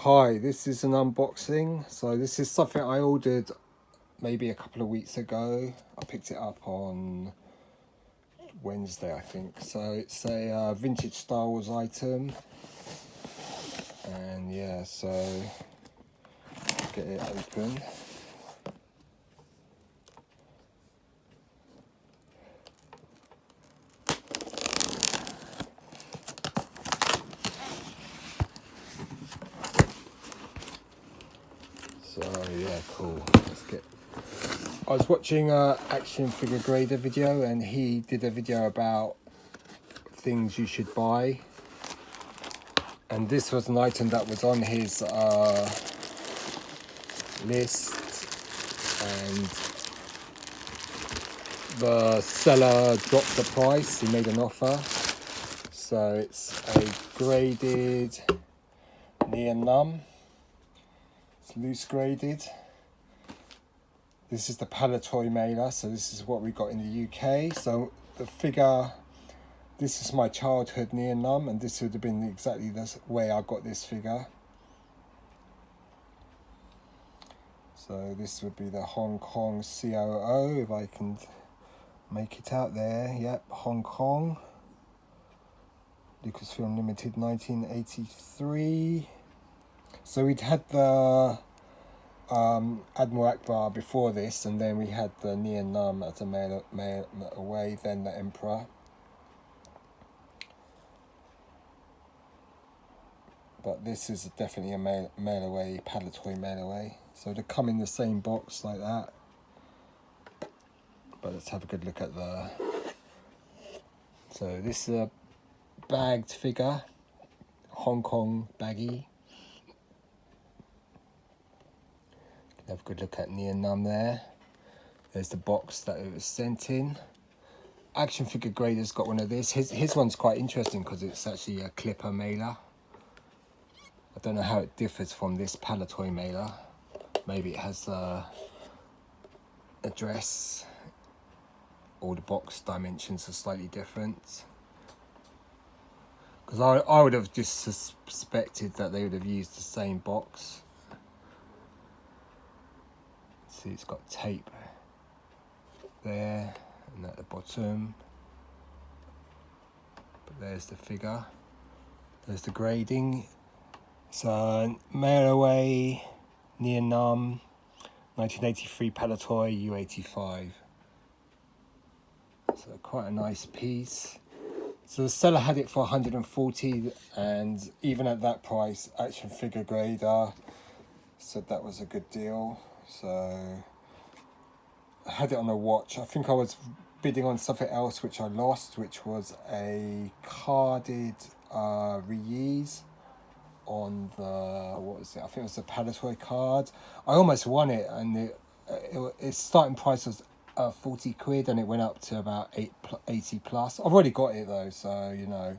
Hi, this is an unboxing. So this is something I ordered maybe a couple of weeks ago. I picked it up on Wednesday, I think. So it's a vintage Star Wars item. And yeah, so get it open. So yeah, cool. I was watching a action figure grader video, and he did a video about things you should buy. And this was an item that was on his list, and the seller dropped the price. He made an offer. So it's a graded Nien Nunb. It's loose graded. This is the Palitoy mailer, so this is what we got in the UK. So the figure, this is my childhood Nien Nunb, and this would have been exactly the way I got this figure. So this would be the Hong Kong COO, if I can make it out there. Yep, Hong Kong. Lucasfilm Limited, 1983. So we'd had the Admiral Akbar before this, and then we had the Nien Nunb as a mail away, then the Emperor. But this is definitely a mail away, Palitoy mail away. So they come in the same box like that. But let's have a good look at the... So this is a bagged figure, Hong Kong baggy. Have a good look at Nien Nunb there. There's the box that it was sent in. Action Figure Grader's got one of this. His one's quite interesting because it's actually a clipper mailer. I don't know how it differs from this Palitoy mailer. Maybe it has the address, or the box dimensions are slightly different. Because I would have just suspected that they would have used the same box. See, it's got tape there and at the bottom. But there's the figure. There's the grading. It's a mail away Nien Nunb 1983 Palitoy U85. So quite a nice piece. So the seller had it for 140, and even at that price, Action Figure Grader said that was a good deal. So I had it on a watch. I think I was bidding on something else which I lost, which was a carded reuse on the, what was it? I think it was the Palitoy card. I almost won it, and its starting price was 40 quid, and it went up to about 80 plus. I've already got it though, so you know,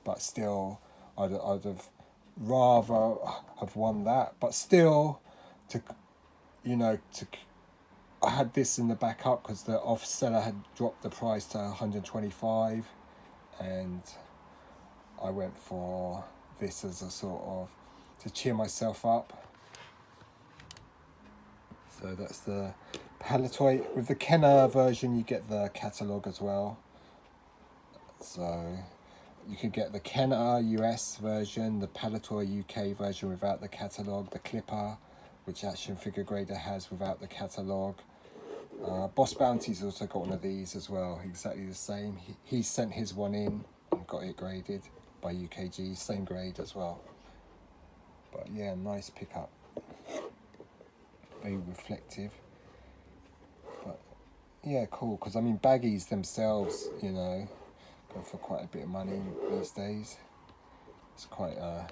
but still, I'd have rather have won that. But still, I had this in the backup because the off seller had dropped the price to 125, and I went for this as a sort of to cheer myself up. So that's the Palitoy. With the Kenner version, you get the catalogue as well. So you could get the Kenner US version, the Palitoy UK version without the catalogue, the Clipper, which Action Figure Grader has without the catalogue. Boss Bounty's also got one of these as well, exactly the same. He sent his one in and got it graded by UKG, same grade as well. But yeah, nice pickup. Very reflective. But yeah, cool, because I mean baggies themselves, you know, go for quite a bit of money these days. It's quite a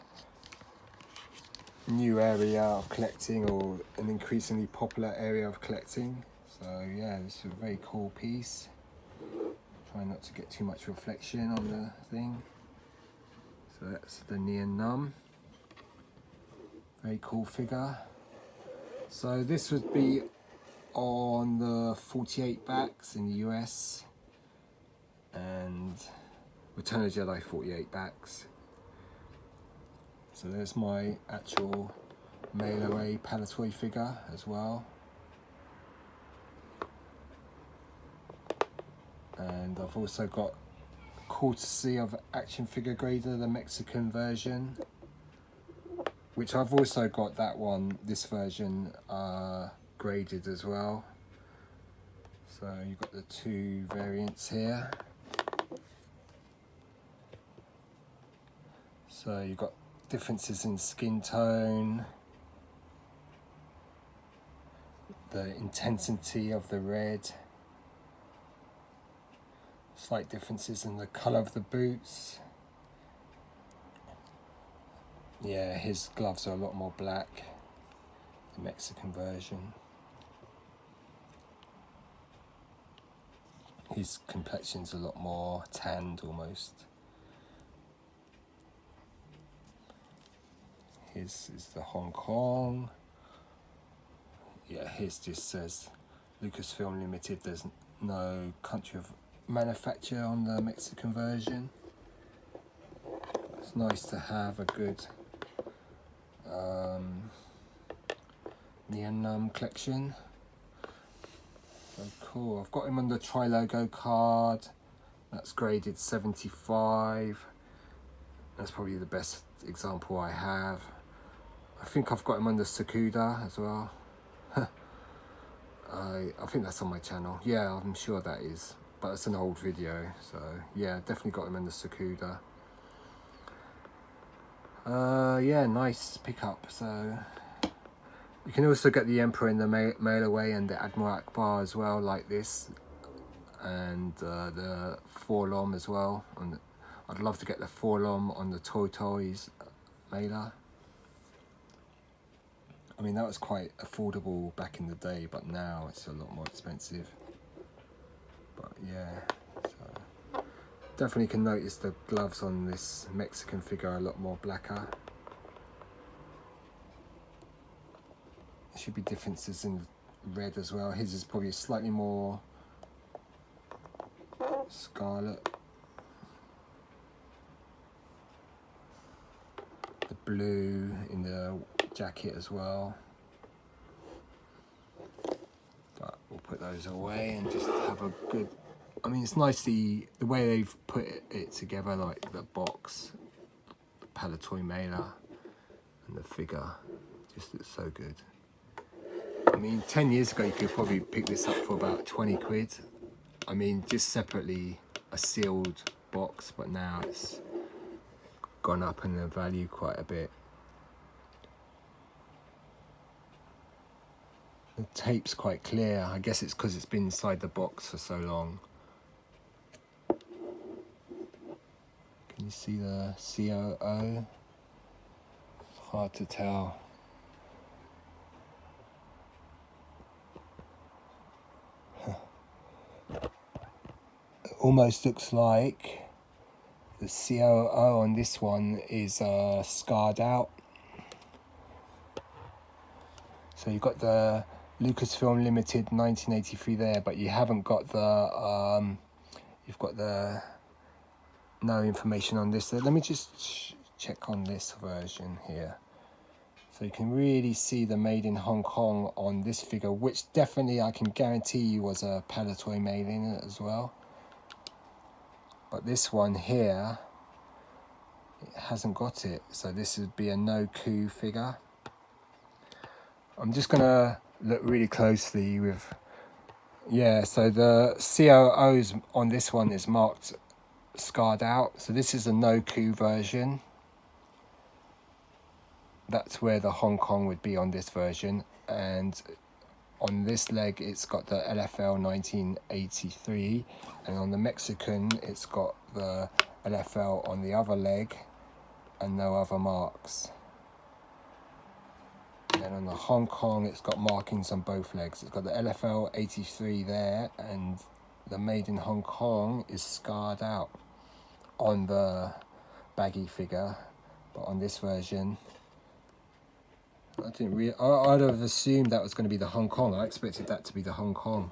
new area of collecting, or an increasingly popular area of collecting. So yeah, this is a very cool piece. Try not to get too much reflection on the thing. So that's the Nien Nunb. Very cool figure. So this would be on the 48 backs in the US, and Return of the Jedi 48 backs. So there's my actual mail away Palitoy figure as well. And I've also got courtesy of Action Figure Grader, the Mexican version, which I've also got that one, this version, graded as well. So you've got the two variants here. So you've got differences in skin tone, the intensity of the red, slight differences in the colour of the boots. Yeah, his gloves are a lot more black, the Mexican version. His complexion's a lot more tanned almost. His is the Hong Kong. Yeah, his just says Lucasfilm Limited. There's no country of manufacture on the Mexican version. It's nice to have a good Nien Nunb collection. So cool. I've got him on the Tri-Logo card. That's graded 75. That's probably the best example I have. I think I've got him on the Sakuda as well. I think that's on my channel. Yeah, I'm sure that is. But it's an old video. So yeah, definitely got him on the Sakuda. Yeah, nice pickup. So you can also get the Emperor in the mail away and the Admiral Akbar as well, like this, and the Forlom as well. I'd love to get the Forlom on the Toys mailer. I mean, that was quite affordable back in the day, but now it's a lot more expensive. But yeah, so definitely can notice the gloves on this Mexican figure are a lot more blacker. There should be differences in red as well. His is probably slightly more scarlet. The blue in the jacket as well. But we'll put those away and just have a good... I mean, it's nice the way they've put it together, like the box, the Palitoy mailer, and the figure. Just looks so good. I mean, 10 years ago, you could probably pick this up for about 20 quid. I mean, just separately, a sealed box, but now it's gone up in the value quite a bit. The tape's quite clear. I guess it's because it's been inside the box for so long. Can you see the COO? Hard to tell. It almost looks like the COO on this one is scarred out. So you've got the Lucasfilm Limited 1983 there, but you haven't got the you've got the no information on this. So let me just check on this version here. So you can really see the made in Hong Kong on this figure, which definitely I can guarantee you was a Palitoy made in it as well. But this one here, it hasn't got it. So this would be a no coup figure. I'm just gonna look really closely with, yeah, so the COOs on this one is marked scarred out. So this is a no coup version. That's where the Hong Kong would be on this version. And on this leg, it's got the LFL 1983. And on the Mexican, it's got the LFL on the other leg and no other marks. And then on the Hong Kong, it's got markings on both legs. It's got the LFL 83 there, and the made in Hong Kong is scarred out on the baggy figure. But on this version, I'd have assumed that was going to be the Hong Kong. I expected that to be the Hong Kong.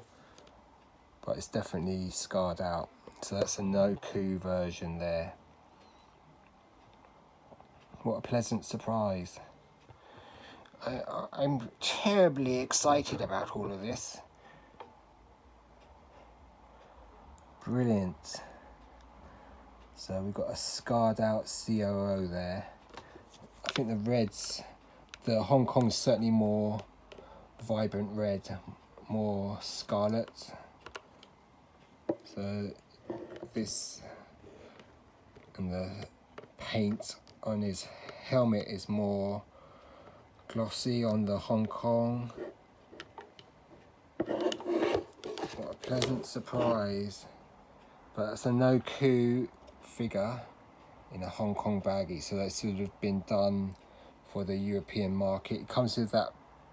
But it's definitely scarred out. So that's a no coup version there. What a pleasant surprise. I'm terribly excited about all of this. Brilliant. So we've got a scarred out COO there. I think the reds, the Hong Kong's certainly more vibrant red, more scarlet. So this, and the paint on his helmet is more glossy on the Hong Kong. What a pleasant surprise. But that's a no coup figure in a Hong Kong baggie, so that should have been done for the European market. It comes with that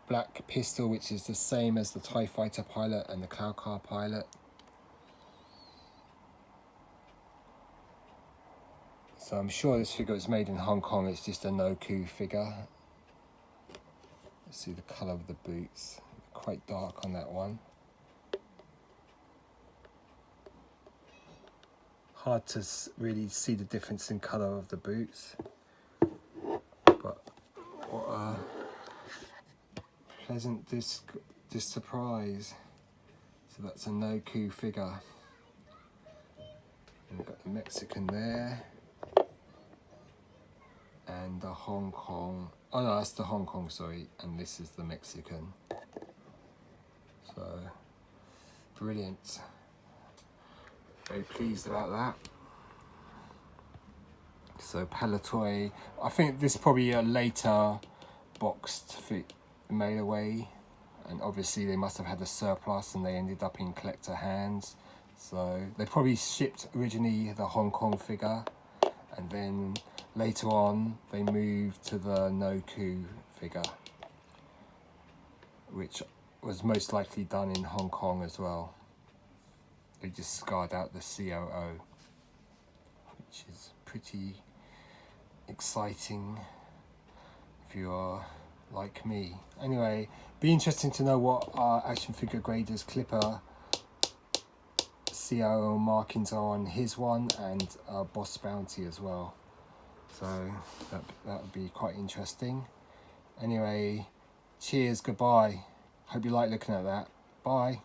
black pistol, which is the same as the TIE Fighter pilot and the Cloud Car pilot. So I'm sure this figure was made in Hong Kong, it's just a no coup figure. Let's see the colour of the boots, quite dark on that one. Hard to really see the difference in colour of the boots. But what a pleasant surprise. So that's a no coup figure. And we've got the Mexican there. And the Hong Kong, oh no, that's the Hong Kong, sorry, and this is the Mexican. So, brilliant. Very pleased about that. So Palitoy, I think this is probably a later boxed fit mail away, and obviously they must have had a surplus and they ended up in collector hands. So they probably shipped originally the Hong Kong figure, and then later on they moved to the no coup figure, which was most likely done in Hong Kong as well. They just scarred out the COO, which is pretty exciting if you are like me. Anyway, be interesting to know what our Action Figure Graders Clipper COO markings are on his one, and Boss Bounty as well. So that would be quite interesting. Anyway, cheers, goodbye. Hope you like looking at that. Bye.